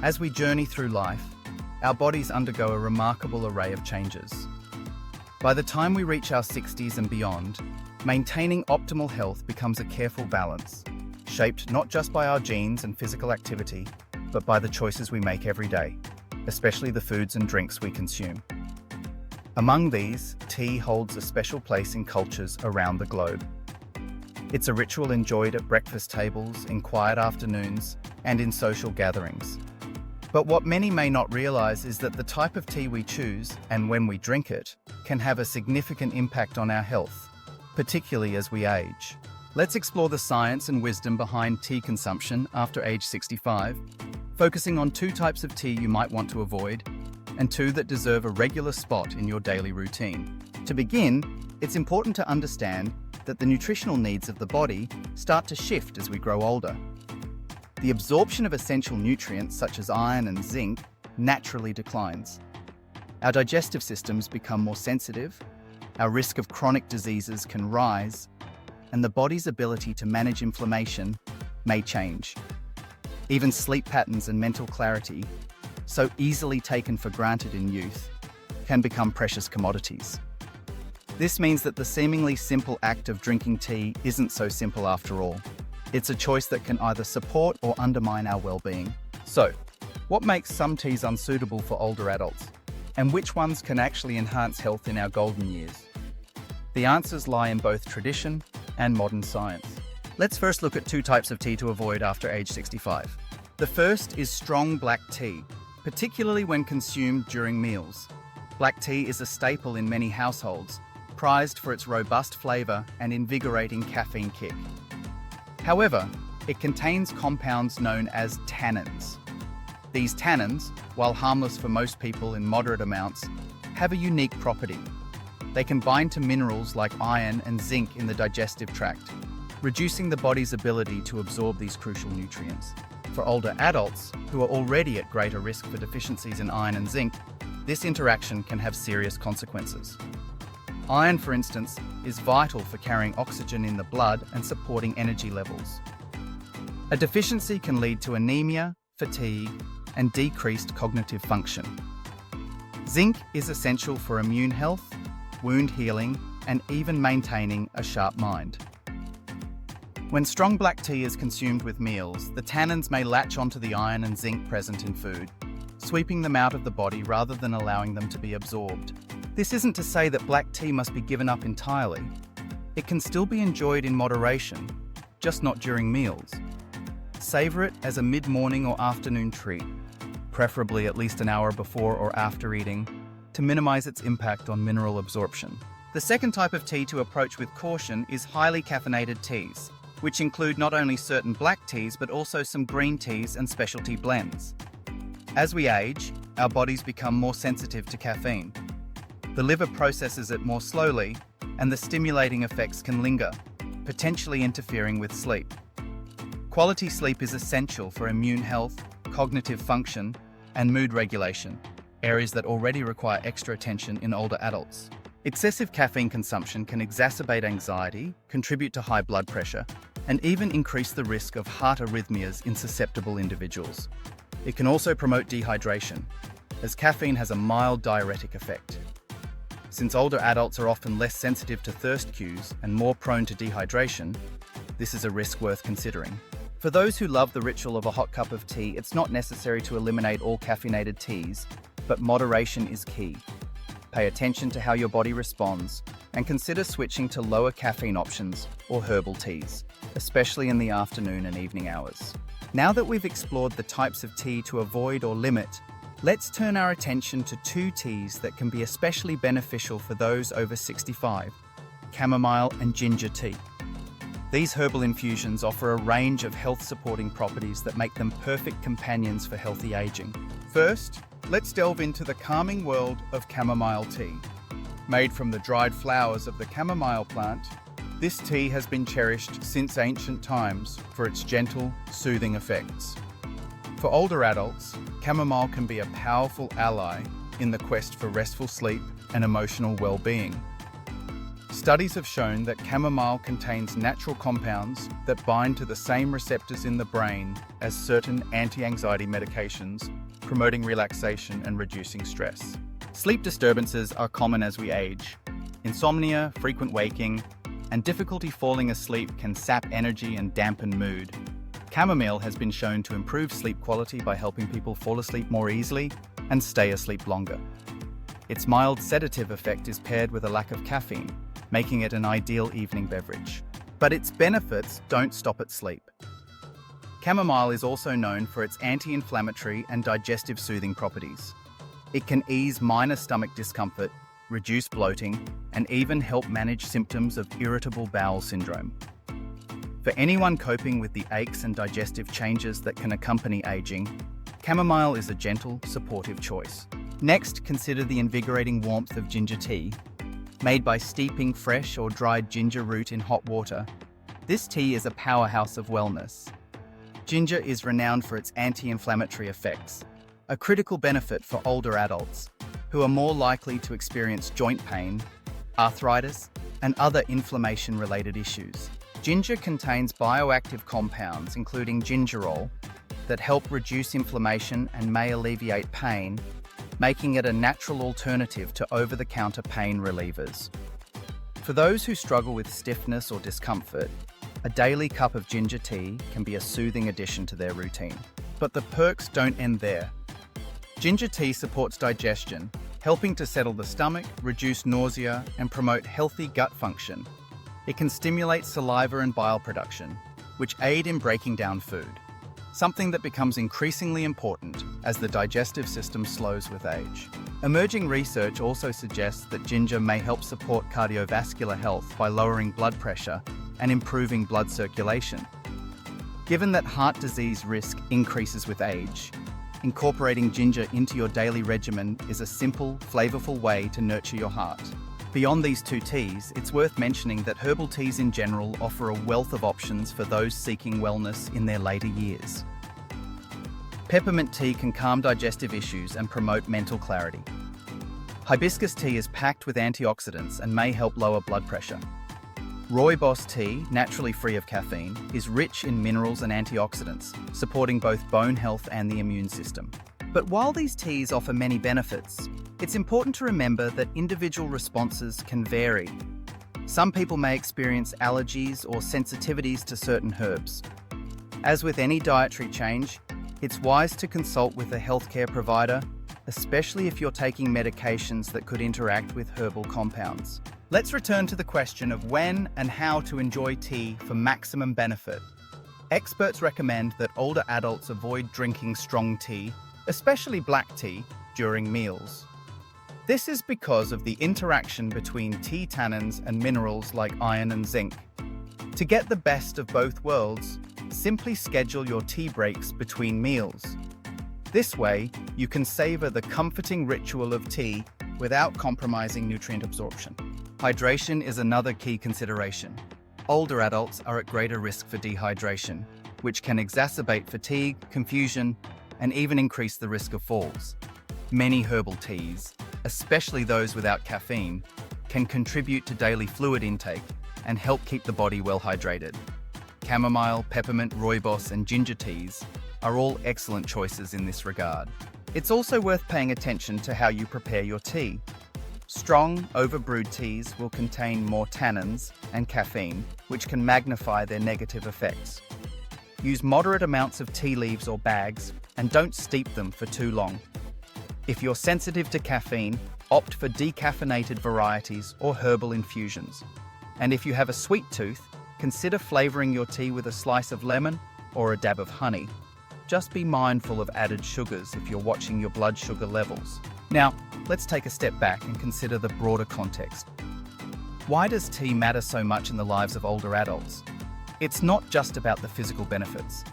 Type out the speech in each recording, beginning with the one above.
As we journey through life, our bodies undergo a remarkable array of changes. By the time we reach our 60s and beyond, maintaining optimal health becomes a careful balance, shaped not just by our genes and physical activity, but by the choices we make every day, especially the foods and drinks we consume. Among these, tea holds a special place in cultures around the globe. It's a ritual enjoyed at breakfast tables, in quiet afternoons, and in social gatherings. But what many may not realize is that the type of tea we choose, and when we drink it, can have a significant impact on our health, particularly as we age. Let's explore the science and wisdom behind tea consumption after age 65, focusing on 2 types of tea you might want to avoid, and 2 that deserve a regular spot in your daily routine. To begin, it's important to understand that the nutritional needs of the body start to shift as we grow older. The absorption of essential nutrients such as iron and zinc naturally declines. Our digestive systems become more sensitive, our risk of chronic diseases can rise, and the body's ability to manage inflammation may change. Even sleep patterns and mental clarity, so easily taken for granted in youth, can become precious commodities. This means that the seemingly simple act of drinking tea isn't so simple after all. It's a choice that can either support or undermine our well-being. So, what makes some teas unsuitable for older adults? And which ones can actually enhance health in our golden years? The answers lie in both tradition and modern science. Let's first look at 2 types of tea to avoid after age 65. The first is strong black tea, particularly when consumed during meals. Black tea is a staple in many households, prized for its robust flavor and invigorating caffeine kick. However, it contains compounds known as tannins. These tannins, while harmless for most people in moderate amounts, have a unique property. They can bind to minerals like iron and zinc in the digestive tract, reducing the body's ability to absorb these crucial nutrients. For older adults, who are already at greater risk for deficiencies in iron and zinc, this interaction can have serious consequences. Iron, for instance, is vital for carrying oxygen in the blood and supporting energy levels. A deficiency can lead to anemia, fatigue, and decreased cognitive function. Zinc is essential for immune health, wound healing, and even maintaining a sharp mind. When strong black tea is consumed with meals, the tannins may latch onto the iron and zinc present in food, sweeping them out of the body rather than allowing them to be absorbed. This isn't to say that black tea must be given up entirely. It can still be enjoyed in moderation, just not during meals. Savor it as a mid-morning or afternoon treat, preferably at least an hour before or after eating, to minimize its impact on mineral absorption. The second type of tea to approach with caution is highly caffeinated teas, which include not only certain black teas but also some green teas and specialty blends. As we age, our bodies become more sensitive to caffeine. The liver processes it more slowly, and the stimulating effects can linger, potentially interfering with sleep. Quality sleep is essential for immune health, cognitive function, and mood regulation, areas that already require extra attention in older adults. Excessive caffeine consumption can exacerbate anxiety, contribute to high blood pressure, and even increase the risk of heart arrhythmias in susceptible individuals. It can also promote dehydration, as caffeine has a mild diuretic effect. Since older adults are often less sensitive to thirst cues and more prone to dehydration, this is a risk worth considering. For those who love the ritual of a hot cup of tea, it's not necessary to eliminate all caffeinated teas, but moderation is key. Pay attention to how your body responds and consider switching to lower caffeine options or herbal teas, especially in the afternoon and evening hours. Now that we've explored the types of tea to avoid or limit, let's turn our attention to 2 teas that can be especially beneficial for those over 65, chamomile and ginger tea. These herbal infusions offer a range of health-supporting properties that make them perfect companions for healthy aging. First, let's delve into the calming world of chamomile tea. Made from the dried flowers of the chamomile plant, this tea has been cherished since ancient times for its gentle, soothing effects. For older adults, chamomile can be a powerful ally in the quest for restful sleep and emotional well-being. Studies have shown that chamomile contains natural compounds that bind to the same receptors in the brain as certain anti-anxiety medications, promoting relaxation and reducing stress. Sleep disturbances are common as we age. Insomnia, frequent waking, and difficulty falling asleep can sap energy and dampen mood. Chamomile has been shown to improve sleep quality by helping people fall asleep more easily and stay asleep longer. Its mild sedative effect is paired with a lack of caffeine, making it an ideal evening beverage. But its benefits don't stop at sleep. Chamomile is also known for its anti-inflammatory and digestive soothing properties. It can ease minor stomach discomfort, reduce bloating, and even help manage symptoms of irritable bowel syndrome. For anyone coping with the aches and digestive changes that can accompany aging, chamomile is a gentle, supportive choice. Next, consider the invigorating warmth of ginger tea. Made by steeping fresh or dried ginger root in hot water, this tea is a powerhouse of wellness. Ginger is renowned for its anti-inflammatory effects, a critical benefit for older adults who are more likely to experience joint pain, arthritis, and other inflammation-related issues. Ginger contains bioactive compounds, including gingerol, that help reduce inflammation and may alleviate pain, making it a natural alternative to over-the-counter pain relievers. For those who struggle with stiffness or discomfort, a daily cup of ginger tea can be a soothing addition to their routine. But the perks don't end there. Ginger tea supports digestion, helping to settle the stomach, reduce nausea, and promote healthy gut function. It can stimulate saliva and bile production, which aid in breaking down food, something that becomes increasingly important as the digestive system slows with age. Emerging research also suggests that ginger may help support cardiovascular health by lowering blood pressure and improving blood circulation. Given that heart disease risk increases with age, incorporating ginger into your daily regimen is a simple, flavorful way to nurture your heart. Beyond these two teas, it's worth mentioning that herbal teas in general offer a wealth of options for those seeking wellness in their later years. Peppermint tea can calm digestive issues and promote mental clarity. Hibiscus tea is packed with antioxidants and may help lower blood pressure. Rooibos tea, naturally free of caffeine, is rich in minerals and antioxidants, supporting both bone health and the immune system. But while these teas offer many benefits, it's important to remember that individual responses can vary. Some people may experience allergies or sensitivities to certain herbs. As with any dietary change, it's wise to consult with a healthcare provider, especially if you're taking medications that could interact with herbal compounds. Let's return to the question of when and how to enjoy tea for maximum benefit. Experts recommend that older adults avoid drinking strong tea, especially black tea, during meals. This is because of the interaction between tea tannins and minerals like iron and zinc. To get the best of both worlds, simply schedule your tea breaks between meals. This way, you can savor the comforting ritual of tea without compromising nutrient absorption. Hydration is another key consideration. Older adults are at greater risk for dehydration, which can exacerbate fatigue, confusion, and even increase the risk of falls. Many herbal teas, especially those without caffeine, can contribute to daily fluid intake and help keep the body well hydrated. Chamomile, peppermint, rooibos, and ginger teas are all excellent choices in this regard. It's also worth paying attention to how you prepare your tea. Strong, overbrewed teas will contain more tannins and caffeine, which can magnify their negative effects. Use moderate amounts of tea leaves or bags, and don't steep them for too long. If you're sensitive to caffeine, opt for decaffeinated varieties or herbal infusions. And if you have a sweet tooth, consider flavoring your tea with a slice of lemon or a dab of honey. Just be mindful of added sugars if you're watching your blood sugar levels. Now, let's take a step back and consider the broader context. Why does tea matter so much in the lives of older adults? It's not just about the physical benefits.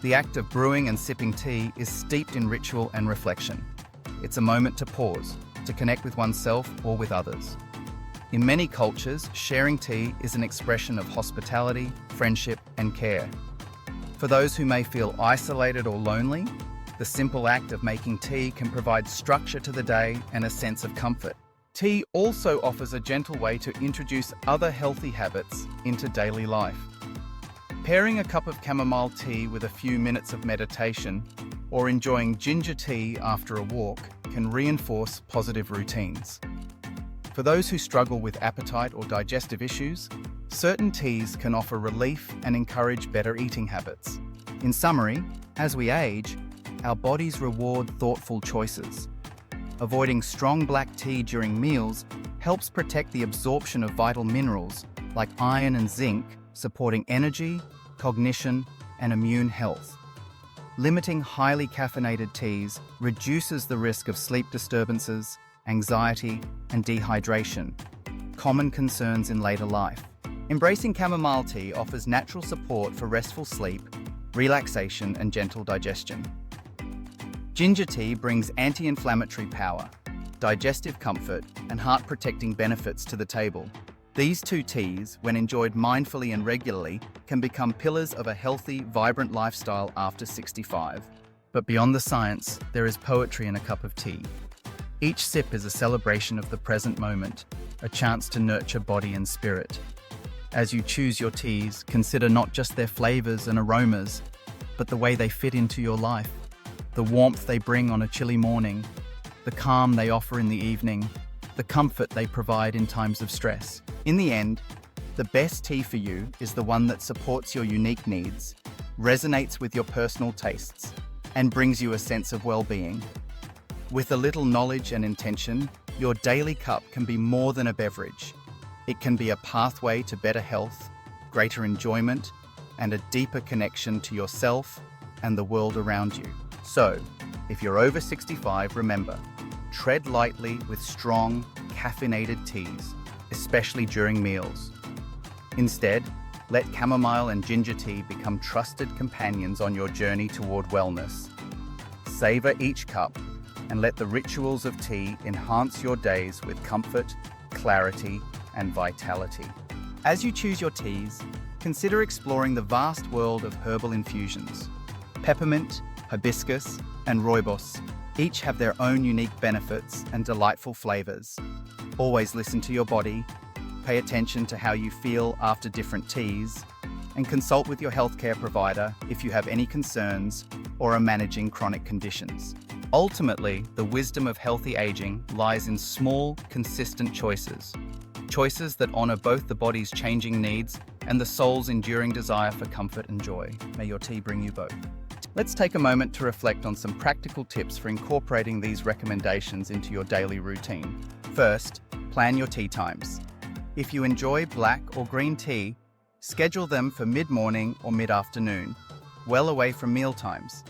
The act of brewing and sipping tea is steeped in ritual and reflection. It's a moment to pause, to connect with oneself or with others. In many cultures, sharing tea is an expression of hospitality, friendship, and care. For those who may feel isolated or lonely, the simple act of making tea can provide structure to the day and a sense of comfort. Tea also offers a gentle way to introduce other healthy habits into daily life. Pairing a cup of chamomile tea with a few minutes of meditation or enjoying ginger tea after a walk can reinforce positive routines. For those who struggle with appetite or digestive issues, certain teas can offer relief and encourage better eating habits. In summary, as we age, our bodies reward thoughtful choices. Avoiding strong black tea during meals helps protect the absorption of vital minerals like iron and zinc, supporting energy, cognition, and immune health. Limiting highly caffeinated teas reduces the risk of sleep disturbances, anxiety, and dehydration, common concerns in later life. Embracing chamomile tea offers natural support for restful sleep, relaxation, and gentle digestion. Ginger tea brings anti-inflammatory power, digestive comfort, and heart-protecting benefits to the table. These two teas, when enjoyed mindfully and regularly, can become pillars of a healthy, vibrant lifestyle after 65. But beyond the science, there is poetry in a cup of tea. Each sip is a celebration of the present moment, a chance to nurture body and spirit. As you choose your teas, consider not just their flavors and aromas, but the way they fit into your life, the warmth they bring on a chilly morning, the calm they offer in the evening, the comfort they provide in times of stress. In the end, the best tea for you is the one that supports your unique needs, resonates with your personal tastes, and brings you a sense of well-being. With a little knowledge and intention, your daily cup can be more than a beverage. It can be a pathway to better health, greater enjoyment, and a deeper connection to yourself and the world around you. So, if you're over 65, remember, tread lightly with strong, caffeinated teas, especially during meals. Instead, let chamomile and ginger tea become trusted companions on your journey toward wellness. Savor each cup and let the rituals of tea enhance your days with comfort, clarity, and vitality. As you choose your teas, consider exploring the vast world of herbal infusions. Peppermint, hibiscus, and rooibos each have their own unique benefits and delightful flavors. Always listen to your body, pay attention to how you feel after different teas, and consult with your healthcare provider if you have any concerns or are managing chronic conditions. Ultimately, the wisdom of healthy aging lies in small, consistent choices. Choices that honor both the body's changing needs and the soul's enduring desire for comfort and joy. May your tea bring you both. Let's take a moment to reflect on some practical tips for incorporating these recommendations into your daily routine. First, plan your tea times. If you enjoy black or green tea, schedule them for mid-morning or mid-afternoon, well away from meal times.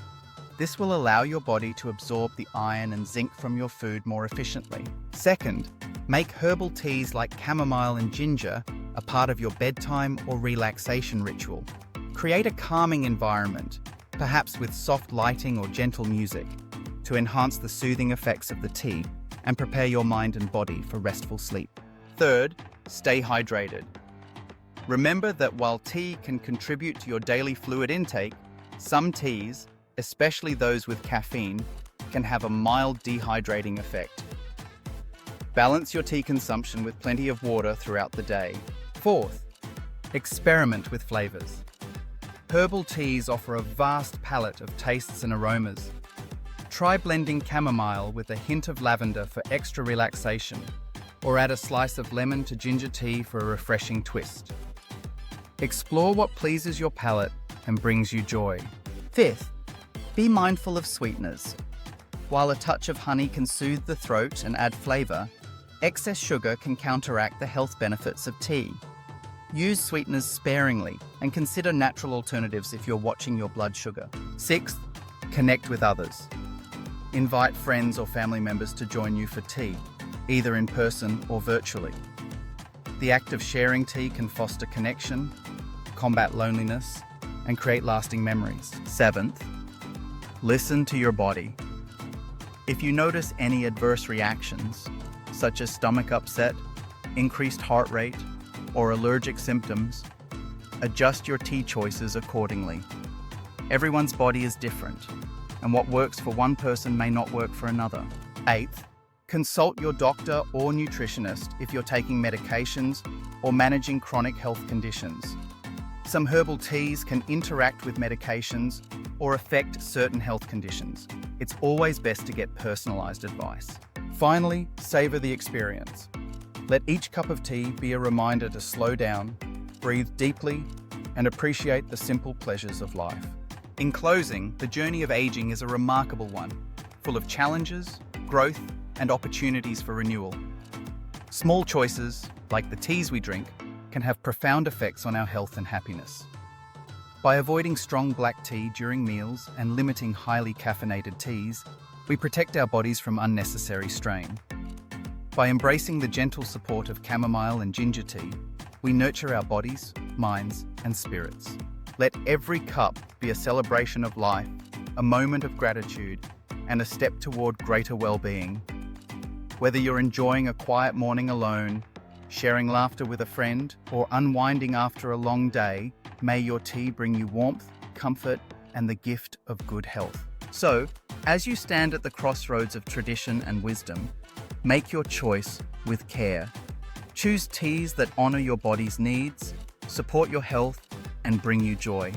This will allow your body to absorb the iron and zinc from your food more efficiently. Second, make herbal teas like chamomile and ginger a part of your bedtime or relaxation ritual. Create a calming environment, perhaps with soft lighting or gentle music, to enhance the soothing effects of the tea and prepare your mind and body for restful sleep. Third, stay hydrated. Remember that while tea can contribute to your daily fluid intake, some teas, especially those with caffeine, can have a mild dehydrating effect. Balance your tea consumption with plenty of water throughout the day. Fourth, experiment with flavors. Herbal teas offer a vast palette of tastes and aromas. Try blending chamomile with a hint of lavender for extra relaxation, or add a slice of lemon to ginger tea for a refreshing twist. Explore what pleases your palate and brings you joy. Fifth, be mindful of sweeteners. While a touch of honey can soothe the throat and add flavor, excess sugar can counteract the health benefits of tea. Use sweeteners sparingly and consider natural alternatives if you're watching your blood sugar. Sixth, connect with others. Invite friends or family members to join you for tea, either in person or virtually. The act of sharing tea can foster connection, combat loneliness, and create lasting memories. Seventh, listen to your body. If you notice any adverse reactions, such as stomach upset, increased heart rate, or allergic symptoms, adjust your tea choices accordingly. Everyone's body is different, and what works for one person may not work for another. Eighth, Consult your doctor or nutritionist if you're taking medications or managing chronic health conditions. Some herbal teas can interact with medications or affect certain health conditions. It's always best to get personalized advice. Finally, savor the experience. Let each cup of tea be a reminder to slow down, breathe deeply, and appreciate the simple pleasures of life. In closing, the journey of aging is a remarkable one, full of challenges, growth, and opportunities for renewal. Small choices, like the teas we drink, can have profound effects on our health and happiness. By avoiding strong black tea during meals and limiting highly caffeinated teas, we protect our bodies from unnecessary strain. By embracing the gentle support of chamomile and ginger tea, we nurture our bodies, minds, and spirits. Let every cup be a celebration of life, a moment of gratitude, and a step toward greater well-being. Whether you're enjoying a quiet morning alone, sharing laughter with a friend, or unwinding after a long day, may your tea bring you warmth, comfort, and the gift of good health. So, as you stand at the crossroads of tradition and wisdom, make your choice with care. Choose teas that honor your body's needs, support your health, and bring you joy.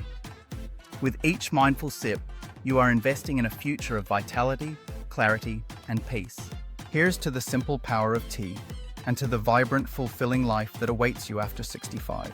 With each mindful sip, you are investing in a future of vitality, clarity, and peace. Here's to the simple power of tea and to the vibrant, fulfilling life that awaits you after 65.